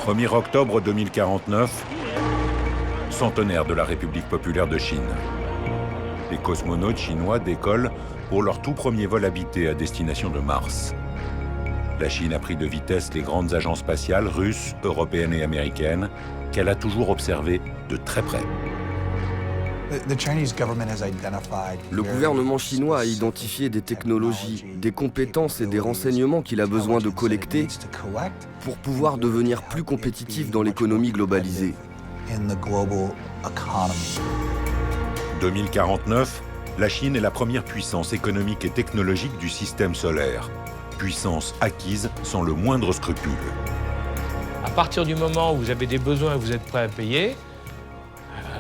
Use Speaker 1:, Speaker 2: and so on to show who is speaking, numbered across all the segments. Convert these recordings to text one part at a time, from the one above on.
Speaker 1: 1er octobre 2049, centenaire de la République populaire de Chine. Les cosmonautes chinois décollent pour leur tout premier vol habité à destination de Mars. La Chine a pris de vitesse les grandes agences spatiales russes, européennes et américaines qu'elle a toujours observées de très près.
Speaker 2: Le gouvernement chinois a identifié des technologies, des compétences et des renseignements qu'il a besoin de collecter pour pouvoir devenir plus compétitif dans l'économie globalisée.
Speaker 1: 2049, la Chine est la première puissance économique et technologique du système solaire. Puissance acquise sans le moindre scrupule.
Speaker 3: À partir du moment où vous avez des besoins et vous êtes prêt à payer,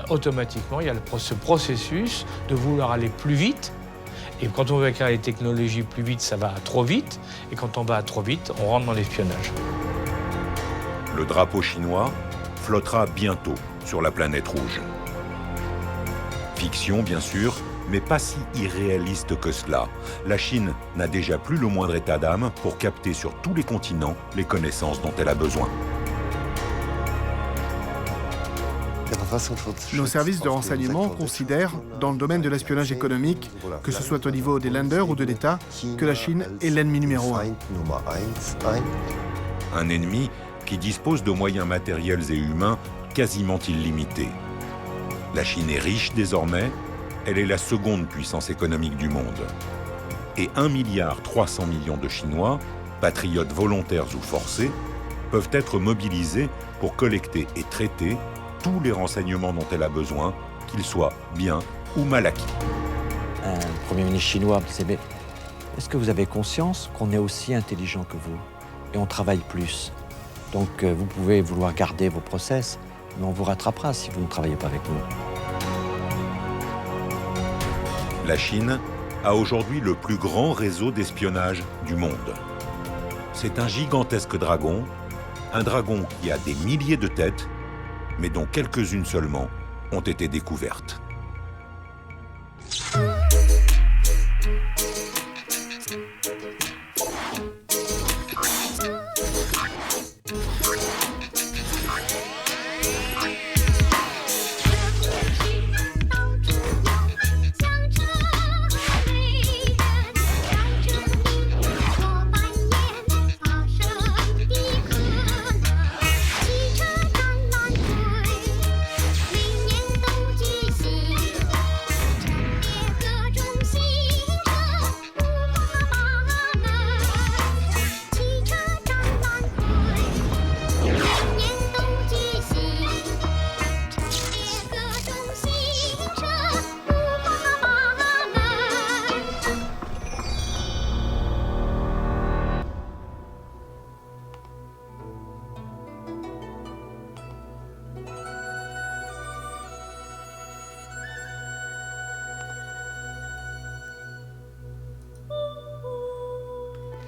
Speaker 3: automatiquement, il y a ce processus de vouloir aller plus vite. Et quand on veut acquérir les technologies plus vite, ça va trop vite. Et quand on va trop vite, on rentre dans l'espionnage.
Speaker 1: Le drapeau chinois flottera bientôt sur la planète rouge. Fiction, bien sûr, mais pas si irréaliste que cela. La Chine n'a déjà plus le moindre état d'âme pour capter sur tous les continents les connaissances dont elle a besoin.
Speaker 4: Nos services de renseignement considèrent, dans le domaine de l'espionnage économique, que ce soit au niveau des lenders ou de l'État, que la Chine est l'ennemi numéro 1.
Speaker 1: Un ennemi qui dispose de moyens matériels et humains quasiment illimités. La Chine est riche désormais, elle est la seconde puissance économique du monde. Et 1,3 milliard de Chinois, patriotes volontaires ou forcés, peuvent être mobilisés pour collecter et traiter tous les renseignements dont elle a besoin, qu'ils soient bien ou mal acquis.
Speaker 5: Un Premier ministre chinois me disait, mais est-ce que vous avez conscience qu'on est aussi intelligent que vous et on travaille plus? Donc vous pouvez vouloir garder vos process, mais on vous rattrapera si vous ne travaillez pas avec nous.
Speaker 1: La Chine a aujourd'hui le plus grand réseau d'espionnage du monde. C'est un gigantesque dragon, un dragon qui a des milliers de têtes, mais dont quelques-unes seulement ont été découvertes.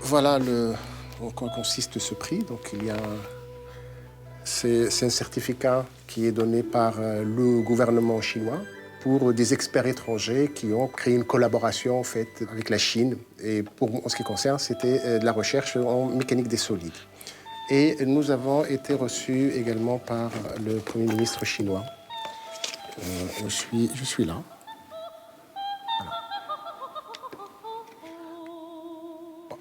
Speaker 6: Voilà en quoi consiste ce prix. Donc, c'est un certificat qui est donné par le gouvernement chinois pour des experts étrangers qui ont créé une collaboration en fait, avec la Chine. Et en ce qui concerne, c'était de la recherche en mécanique des solides. Et nous avons été reçus également par le Premier ministre chinois. Je suis là.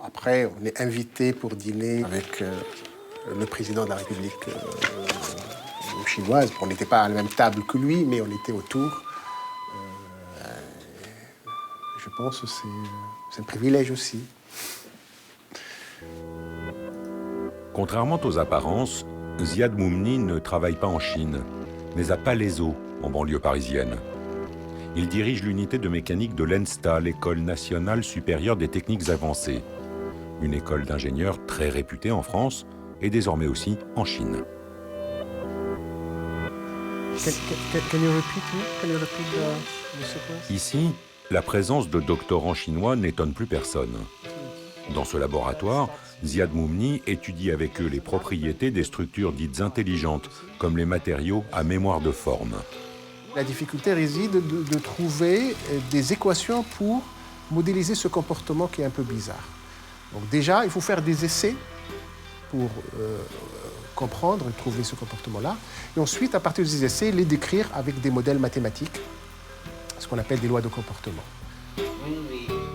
Speaker 6: Après, on est invité pour dîner avec le président de la République chinoise. On n'était pas à la même table que lui, mais on était autour. Je pense que c'est un privilège aussi.
Speaker 1: Contrairement aux apparences, Ziad Moumni ne travaille pas en Chine, mais à Palaiseau, en banlieue parisienne. Il dirige l'unité de mécanique de l'ENSTA, l'École nationale supérieure des techniques avancées. Une école d'ingénieurs très réputée en France et désormais aussi en Chine. Ici, la présence de doctorants chinois n'étonne plus personne. Dans ce laboratoire, Ziad Moumni étudie avec eux les propriétés des structures dites intelligentes, comme les matériaux à mémoire de forme.
Speaker 6: La difficulté réside de trouver des équations pour modéliser ce comportement qui est un peu bizarre. Donc déjà, il faut faire des essais pour comprendre et trouver ce comportement-là. Et ensuite, à partir de ces essais, les décrire avec des modèles mathématiques, ce qu'on appelle des lois de comportement.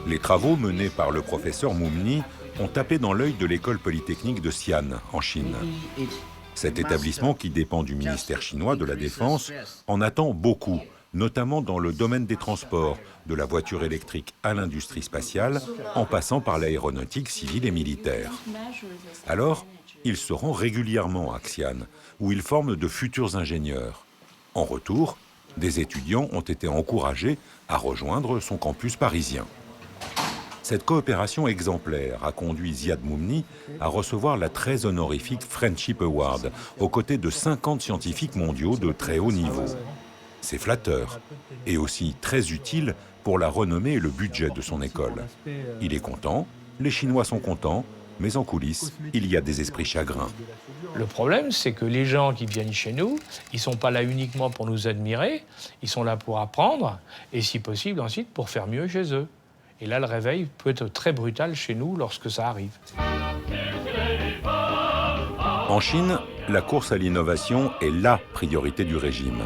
Speaker 1: Les travaux menés par le professeur Moumni ont tapé dans l'œil de l'école polytechnique de Xi'an, en Chine. Cet établissement, qui dépend du ministère chinois de la Défense, en attend beaucoup, notamment dans le domaine des transports, de la voiture électrique à l'industrie spatiale, en passant par l'aéronautique civile et militaire. Alors, il se rend régulièrement à Xi'an, où il forme de futurs ingénieurs. En retour, des étudiants ont été encouragés à rejoindre son campus parisien. Cette coopération exemplaire a conduit Ziad Moumni à recevoir la très honorifique Friendship Award, aux côtés de 50 scientifiques mondiaux de très haut niveau. C'est flatteur et aussi très utile pour la renommée et le budget de son école. Il est content, les Chinois sont contents, mais en coulisses, il y a des esprits chagrins.
Speaker 3: Le problème, c'est que les gens qui viennent chez nous, ils ne sont pas là uniquement pour nous admirer, ils sont là pour apprendre et, si possible, ensuite pour faire mieux chez eux. Et là, le réveil peut être très brutal chez nous lorsque ça arrive.
Speaker 1: En Chine, la course à l'innovation est la priorité du régime.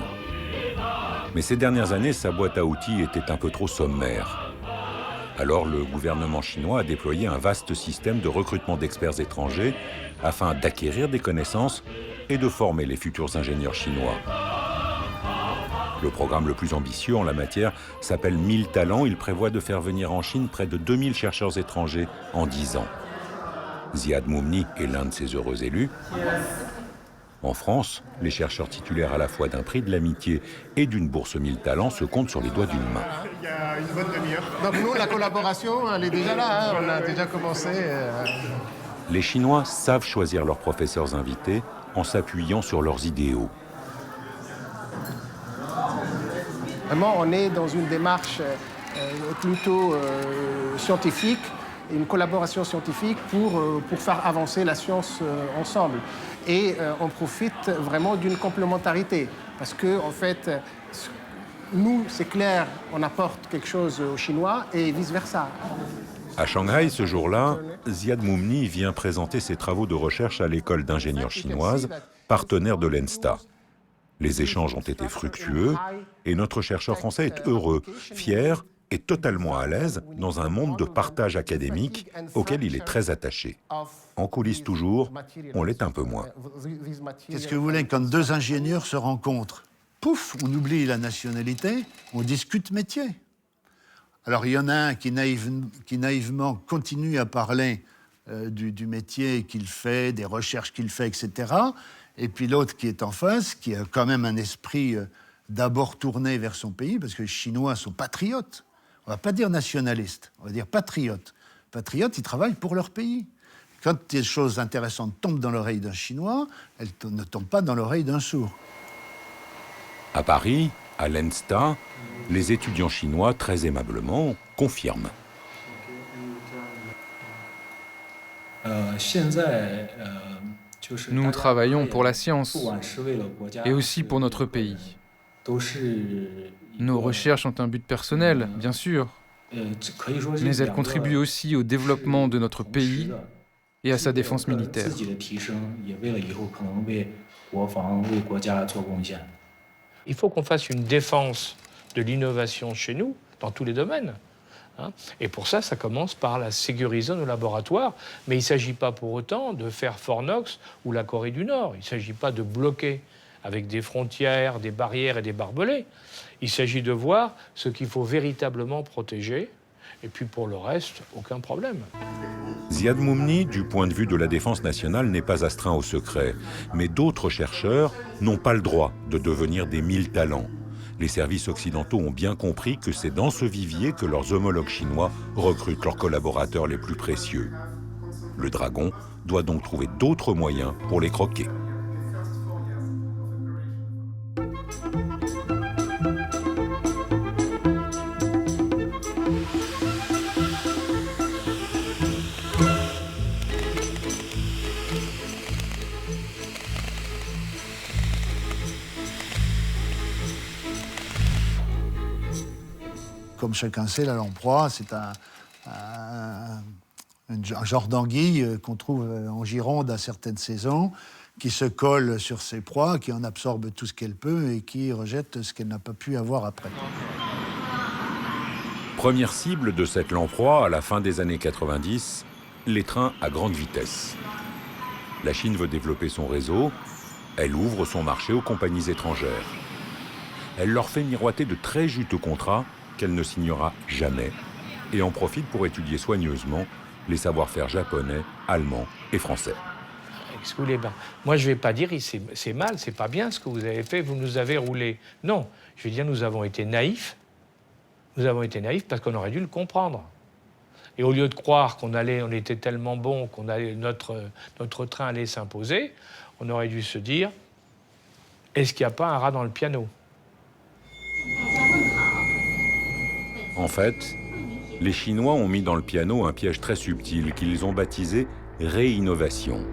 Speaker 1: Mais ces dernières années, sa boîte à outils était un peu trop sommaire. Alors le gouvernement chinois a déployé un vaste système de recrutement d'experts étrangers afin d'acquérir des connaissances et de former les futurs ingénieurs chinois. Le programme le plus ambitieux en la matière s'appelle 1000 talents. Il prévoit de faire venir en Chine près de 2000 chercheurs étrangers en 10 ans. Ziad Moumni est l'un de ces heureux élus. En France, les chercheurs titulaires à la fois d'un prix de l'amitié et d'une bourse 1000 talents se comptent sur les doigts d'une main.
Speaker 6: Il y a une bonne demi-heure. Donc nous, la collaboration, elle est déjà là, hein. On a déjà commencé.
Speaker 1: Les Chinois savent choisir leurs professeurs invités en s'appuyant sur leurs idéaux.
Speaker 6: Vraiment, on est dans une démarche plutôt scientifique, une collaboration scientifique pour faire avancer la science ensemble. Et on profite vraiment d'une complémentarité. Parce que, en fait, nous, c'est clair, on apporte quelque chose aux Chinois et vice-versa.
Speaker 1: À Shanghai, ce jour-là, Ziad Moumni vient présenter ses travaux de recherche à l'école d'ingénieurs chinoise, partenaire de l'ENSTA. Les échanges ont été fructueux et notre chercheur français est heureux, fier et totalement à l'aise dans un monde de partage académique auquel il est très attaché. En coulisses toujours, on l'est un peu moins.
Speaker 7: Qu'est-ce que vous voulez quand deux ingénieurs se rencontrent? Pouf, on oublie la nationalité, on discute métier. Alors il y en a un qui naïvement continue à parler du métier qu'il fait, des recherches qu'il fait, etc. Et puis l'autre qui est en face, qui a quand même un esprit d'abord tourné vers son pays, parce que les Chinois sont patriotes. On ne va pas dire nationalistes, on va dire patriotes. Patriotes, ils travaillent pour leur pays. Quand des choses intéressantes tombent dans l'oreille d'un Chinois, elles ne tombent pas dans l'oreille d'un sourd.
Speaker 1: À Paris, à l'ENSTA, les étudiants chinois, très aimablement, confirment.
Speaker 8: Nous travaillons pour la science et aussi pour notre pays. Nos recherches ont un but personnel, bien sûr, mais elles contribuent aussi au développement de notre pays et à sa défense militaire.
Speaker 3: Il faut qu'on fasse une défense de l'innovation chez nous, dans tous les domaines. Et pour ça, ça commence par la sécuriser nos laboratoires. Mais il ne s'agit pas pour autant de faire Fort Knox ou la Corée du Nord. Il ne s'agit pas de bloquer avec des frontières, des barrières et des barbelés. Il s'agit de voir ce qu'il faut véritablement protéger. Et puis pour le reste, aucun problème.
Speaker 1: Ziad Moumni, du point de vue de la défense nationale, n'est pas astreint au secret. Mais d'autres chercheurs n'ont pas le droit de devenir des 1000 talents. Les services occidentaux ont bien compris que c'est dans ce vivier que leurs homologues chinois recrutent leurs collaborateurs les plus précieux. Le dragon doit donc trouver d'autres moyens pour les croquer.
Speaker 7: Comme chacun sait, la lamproie, c'est un genre d'anguille qu'on trouve en Gironde à certaines saisons, qui se colle sur ses proies, qui en absorbe tout ce qu'elle peut et qui rejette ce qu'elle n'a pas pu avoir après.
Speaker 1: Première cible de cette lamproie à la fin des années 90, les trains à grande vitesse. La Chine veut développer son réseau, elle ouvre son marché aux compagnies étrangères. Elle leur fait miroiter de très juteux contrats qu'elle ne signera jamais et en profite pour étudier soigneusement les savoir-faire japonais, allemands et français.
Speaker 3: Moi, je ne vais pas dire c'est mal, c'est pas bien ce que vous avez fait, vous nous avez roulé. Non, je vais dire nous avons été naïfs. Nous avons été naïfs parce qu'on aurait dû le comprendre. Et au lieu de croire on était tellement bon qu'on allait notre train allait s'imposer, on aurait dû se dire est-ce qu'il n'y a pas un rat dans le piano?
Speaker 1: En fait, les Chinois ont mis dans le piano un piège très subtil qu'ils ont baptisé réinnovation.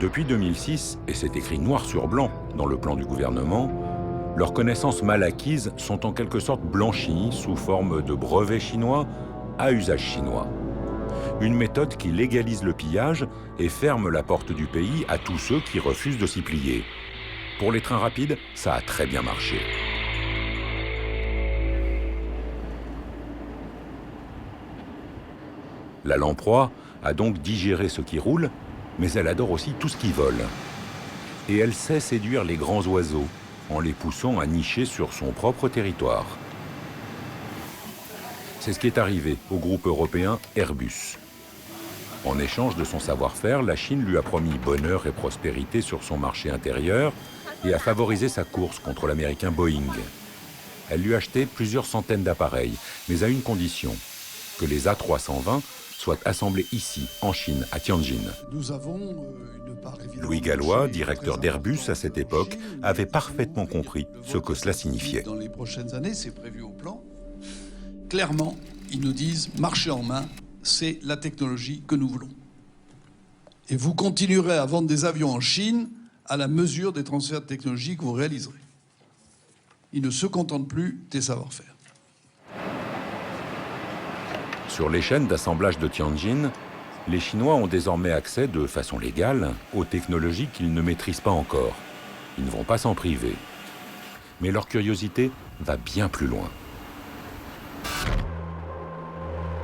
Speaker 1: Depuis 2006, et c'est écrit noir sur blanc dans le plan du gouvernement, leurs connaissances mal acquises sont en quelque sorte blanchies sous forme de brevets chinois à usage chinois. Une méthode qui légalise le pillage et ferme la porte du pays à tous ceux qui refusent de s'y plier. Pour les trains rapides, ça a très bien marché. La lamproie a donc digéré ce qui roule, mais elle adore aussi tout ce qui vole. Et elle sait séduire les grands oiseaux, en les poussant à nicher sur son propre territoire. C'est ce qui est arrivé au groupe européen Airbus. En échange de son savoir-faire, la Chine lui a promis bonheur et prospérité sur son marché intérieur et a favorisé sa course contre l'américain Boeing. Elle lui a acheté plusieurs centaines d'appareils, mais à une condition, que les A320 soient assemblés ici, en Chine, à Tianjin. Louis Gallois, directeur d'Airbus à cette époque, avait parfaitement compris ce que cela signifiait.
Speaker 9: Dans les prochaines années, c'est prévu au plan. Clairement, ils nous disent, marché en main, c'est la technologie que nous voulons. Et vous continuerez à vendre des avions en Chine à la mesure des transferts de technologie que vous réaliserez. Ils ne se contentent plus des savoir-faire.
Speaker 1: Sur les chaînes d'assemblage de Tianjin, les Chinois ont désormais accès de façon légale aux technologies qu'ils ne maîtrisent pas encore. Ils ne vont pas s'en priver. Mais leur curiosité va bien plus loin.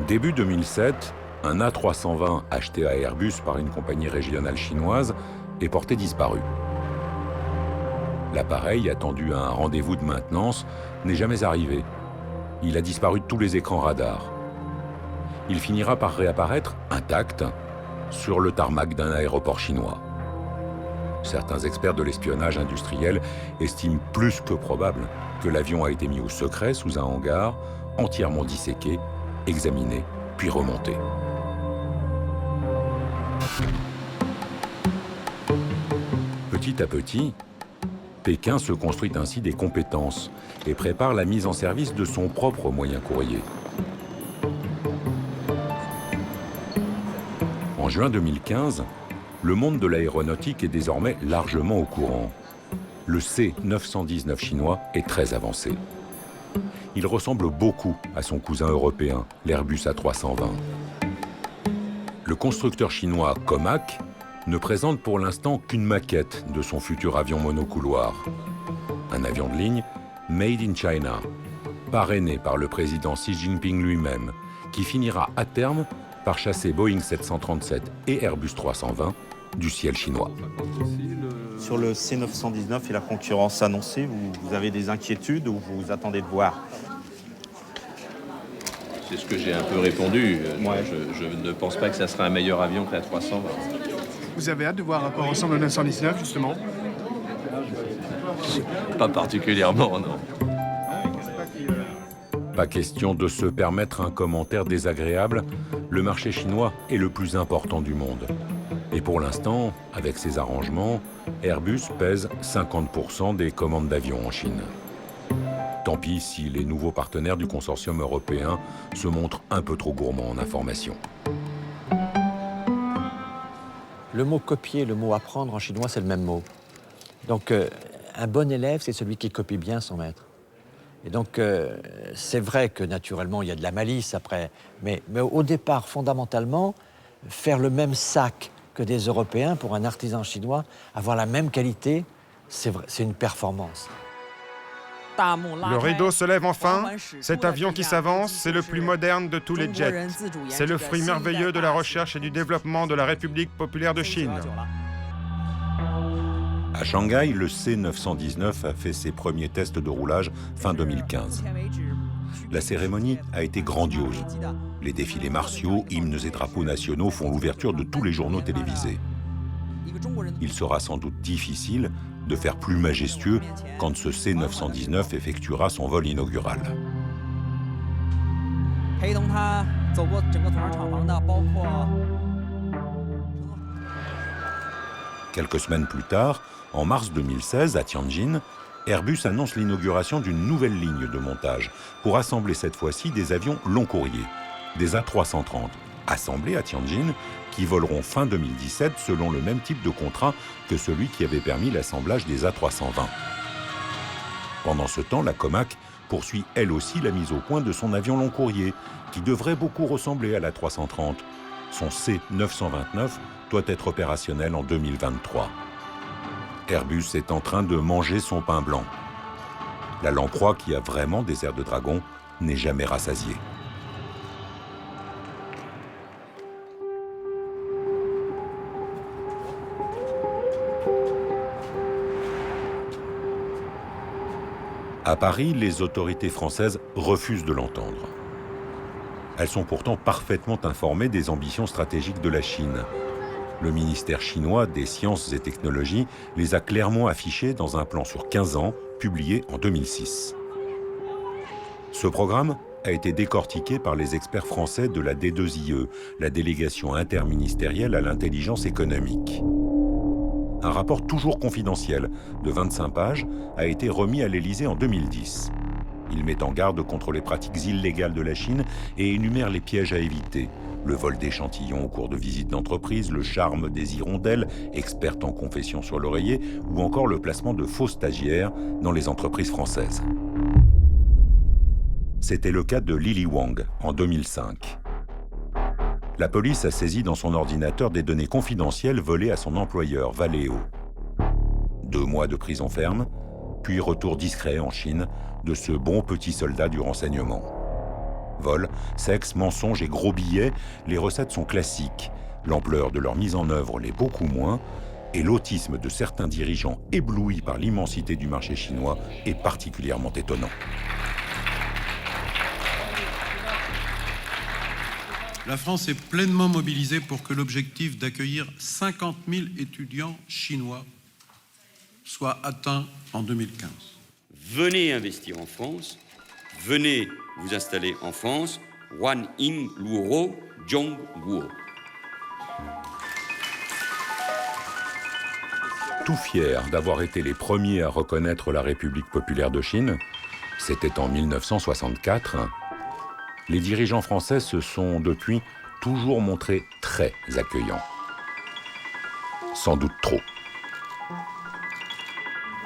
Speaker 1: Début 2007, un A320 acheté à Airbus par une compagnie régionale chinoise est porté disparu. L'appareil, attendu à un rendez-vous de maintenance, n'est jamais arrivé. Il a disparu de tous les écrans radars. Il finira par réapparaître intact sur le tarmac d'un aéroport chinois. Certains experts de l'espionnage industriel estiment plus que probable que l'avion a été mis au secret sous un hangar, entièrement disséqué, examiné, puis remonté. Petit à petit, Pékin se construit ainsi des compétences et prépare la mise en service de son propre moyen courrier. En juin 2015, le monde de l'aéronautique est désormais largement au courant. Le C919 chinois est très avancé. Il ressemble beaucoup à son cousin européen, l'Airbus A320. Le constructeur chinois Comac ne présente pour l'instant qu'une maquette de son futur avion monocouloir. Un avion de ligne made in China, parrainé par le président Xi Jinping lui-même, qui finira à terme par chasser Boeing 737 et Airbus 320 du ciel chinois.
Speaker 10: Sur le C919 et la concurrence annoncée, vous avez des inquiétudes ou vous attendez de voir?
Speaker 11: C'est ce que j'ai un peu répondu. Ouais. Je ne pense pas que ça sera un meilleur avion que la 320.
Speaker 4: Vous avez hâte de voir un rapport ensemble au 919, justement?
Speaker 11: Pas particulièrement, non.
Speaker 1: Pas question de se permettre un commentaire désagréable, le marché chinois est le plus important du monde. Et pour l'instant, avec ces arrangements, Airbus pèse 50% des commandes d'avions en Chine. Tant pis si les nouveaux partenaires du consortium européen se montrent un peu trop gourmands en informations.
Speaker 5: Le mot copier, le mot apprendre en chinois, c'est le même mot. Donc, un bon élève, c'est celui qui copie bien son maître. Et donc, c'est vrai que naturellement, il y a de la malice après. Mais au départ, fondamentalement, faire le même sac que des Européens, pour un artisan chinois, avoir la même qualité, c'est une performance.
Speaker 12: Le rideau se lève enfin. Cet avion qui s'avance, c'est le plus moderne de tous les jets. C'est le fruit merveilleux de la recherche et du développement de la République populaire de Chine.
Speaker 1: À Shanghai, le C919 a fait ses premiers tests de roulage fin 2015. La cérémonie a été grandiose. Les défilés martiaux, hymnes et drapeaux nationaux font l'ouverture de tous les journaux télévisés. Il sera sans doute difficile de faire plus majestueux quand ce C919 effectuera son vol inaugural. Quelques semaines plus tard, en mars 2016, à Tianjin, Airbus annonce l'inauguration d'une nouvelle ligne de montage pour assembler cette fois-ci des avions long courrier, des A330, assemblés à Tianjin, qui voleront fin 2017 selon le même type de contrat que celui qui avait permis l'assemblage des A320. Pendant ce temps, la Comac poursuit elle aussi la mise au point de son avion long courrier, qui devrait beaucoup ressembler à l'A330. Son C929 doit être opérationnel en 2023. Airbus est en train de manger son pain blanc. La lamproie qui a vraiment des airs de dragon n'est jamais rassasiée. À Paris, les autorités françaises refusent de l'entendre. Elles sont pourtant parfaitement informées des ambitions stratégiques de la Chine. Le ministère chinois des Sciences et Technologies les a clairement affichées dans un plan sur 15 ans, publié en 2006. Ce programme a été décortiqué par les experts français de la D2IE, la délégation interministérielle à l'intelligence économique. Un rapport toujours confidentiel, de 25 pages, a été remis à l'Élysée en 2010. Il met en garde contre les pratiques illégales de la Chine et énumère les pièges à éviter. Le vol d'échantillons au cours de visites d'entreprise, le charme des hirondelles, expertes en confession sur l'oreiller, ou encore le placement de faux stagiaires dans les entreprises françaises. C'était le cas de Lily Wang en 2005. La police a saisi dans son ordinateur des données confidentielles volées à son employeur, Valeo. 2 mois de prison ferme, puis retour discret en Chine de ce bon petit soldat du renseignement. Vol, sexe, mensonges et gros billets, les recettes sont classiques. L'ampleur de leur mise en œuvre l'est beaucoup moins, et l'autisme de certains dirigeants éblouis par l'immensité du marché chinois est particulièrement étonnant.
Speaker 13: La France est pleinement mobilisée pour que l'objectif d'accueillir 50 000 étudiants chinois soit atteint en 2015.
Speaker 14: Venez investir en France, venez vous installer en France. Wan Ying Luo Zhong Guo.
Speaker 1: Tout fiers d'avoir été les premiers à reconnaître la République populaire de Chine, c'était en 1964, les dirigeants français se sont depuis toujours montrés très accueillants. Sans doute trop.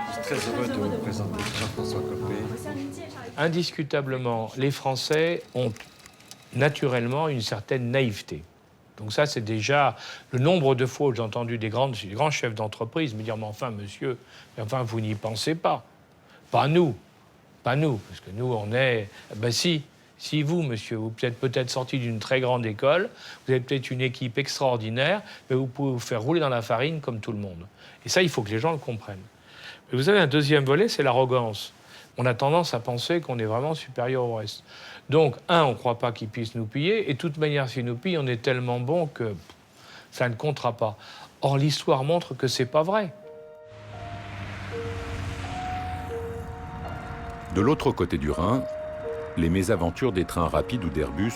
Speaker 5: Je suis très heureux de vous présenter Jean-François Copé.
Speaker 3: Indiscutablement, les Français ont naturellement une certaine naïveté. Donc ça, c'est déjà le nombre de fois où j'ai entendu des grands chefs d'entreprise me dire « Mais enfin, monsieur, vous n'y pensez pas. Pas nous. Pas nous. Parce que nous, on est... Ben si vous, monsieur, vous êtes peut-être sorti d'une très grande école, vous avez peut-être une équipe extraordinaire, mais vous pouvez vous faire rouler dans la farine comme tout le monde. Et ça, il faut que les gens le comprennent. Mais vous avez un deuxième volet, c'est l'arrogance. On a tendance à penser qu'on est vraiment supérieur au reste. Donc, on ne croit pas qu'ils puissent nous piller, et de toute manière, s'ils nous pillent, on est tellement bon que ça ne comptera pas. Or, l'histoire montre que c'est pas vrai.
Speaker 1: De l'autre côté du Rhin, les mésaventures des trains rapides ou d'Airbus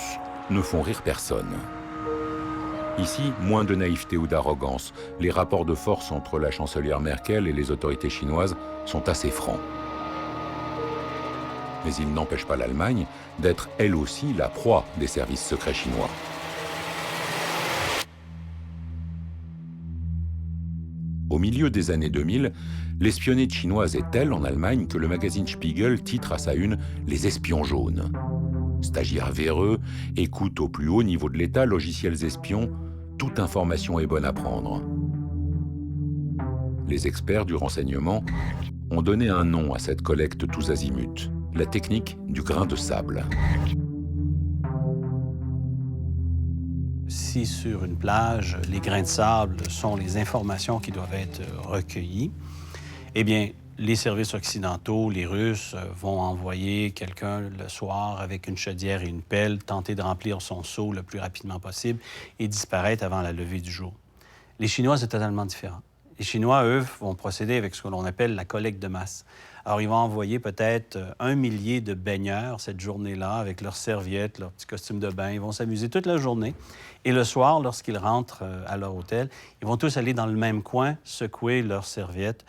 Speaker 1: ne font rire personne. Ici, moins de naïveté ou d'arrogance. Les rapports de force entre la chancelière Merkel et les autorités chinoises sont assez francs. Mais il n'empêche pas l'Allemagne d'être elle aussi la proie des services secrets chinois. Au milieu des années 2000, l'espionnage chinoise est telle en Allemagne que le magazine Spiegel titre à sa une « Les espions jaunes ». Stagiaires véreux, écoute au plus haut niveau de l'État, logiciels espions, toute information est bonne à prendre. Les experts du renseignement ont donné un nom à cette collecte tous azimuts, la technique du grain de sable.
Speaker 15: Si sur une plage, les grains de sable sont les informations qui doivent être recueillies, eh bien, les services occidentaux, les Russes, vont envoyer quelqu'un le soir avec une chaudière et une pelle, tenter de remplir son seau le plus rapidement possible et disparaître avant la levée du jour. Les Chinois, c'est totalement différent. Les Chinois, eux, vont procéder avec ce que l'on appelle la collecte de masse. Alors, ils vont envoyer peut-être 1 millier de baigneurs cette journée-là avec leurs serviettes, leurs petits costumes de bain. Ils vont s'amuser toute la journée. Et le soir, lorsqu'ils rentrent à leur hôtel, ils vont tous aller dans le même coin, secouer leurs serviettes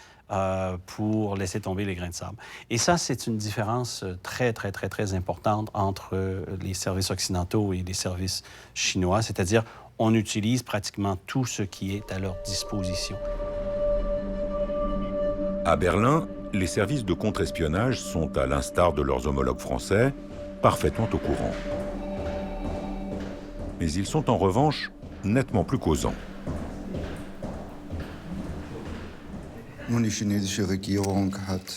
Speaker 15: pour laisser tomber les grains de sable. Et ça, c'est une différence très, très, très, très importante entre les services occidentaux et les services chinois. C'est-à-dire, on utilise pratiquement tout ce qui est à leur disposition.
Speaker 1: À Berlin, les services de contre-espionnage sont, à l'instar de leurs homologues français, parfaitement au courant. Mais ils sont en revanche nettement plus causants.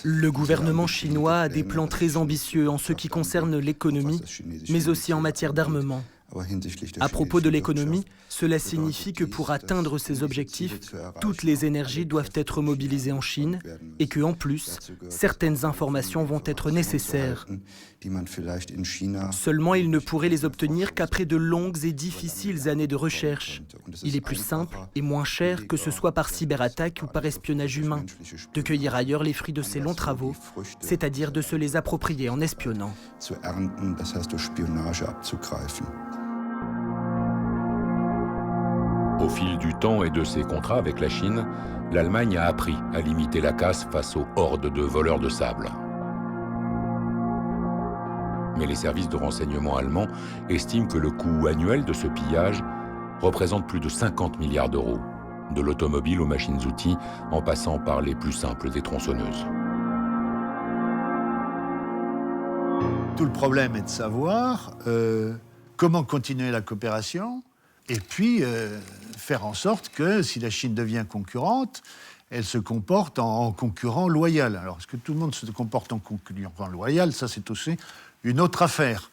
Speaker 16: Le gouvernement chinois a des plans très ambitieux en ce qui concerne l'économie, mais aussi en matière d'armement. À propos de l'économie, cela signifie que pour atteindre ces objectifs, toutes les énergies doivent être mobilisées en Chine et que, en plus, certaines informations vont être nécessaires. Seulement, ils ne pourraient les obtenir qu'après de longues et difficiles années de recherche. Il est plus simple et moins cher, que ce soit par cyberattaque ou par espionnage humain, de cueillir ailleurs les fruits de ces longs travaux, c'est-à-dire de se les approprier en espionnant.
Speaker 1: Au fil du temps et de ses contrats avec la Chine, l'Allemagne a appris à limiter la casse face aux hordes de voleurs de sable. Mais les services de renseignement allemands estiment que le coût annuel de ce pillage représente plus de 50 milliards d'euros, de l'automobile aux machines-outils, en passant par les plus simples des tronçonneuses.
Speaker 7: Tout le problème est de savoir comment continuer la coopération et puis faire en sorte que, si la Chine devient concurrente, elle se comporte en concurrent loyal. Alors, est-ce que tout le monde se comporte en concurrent loyal? Ça, c'est aussi une autre affaire.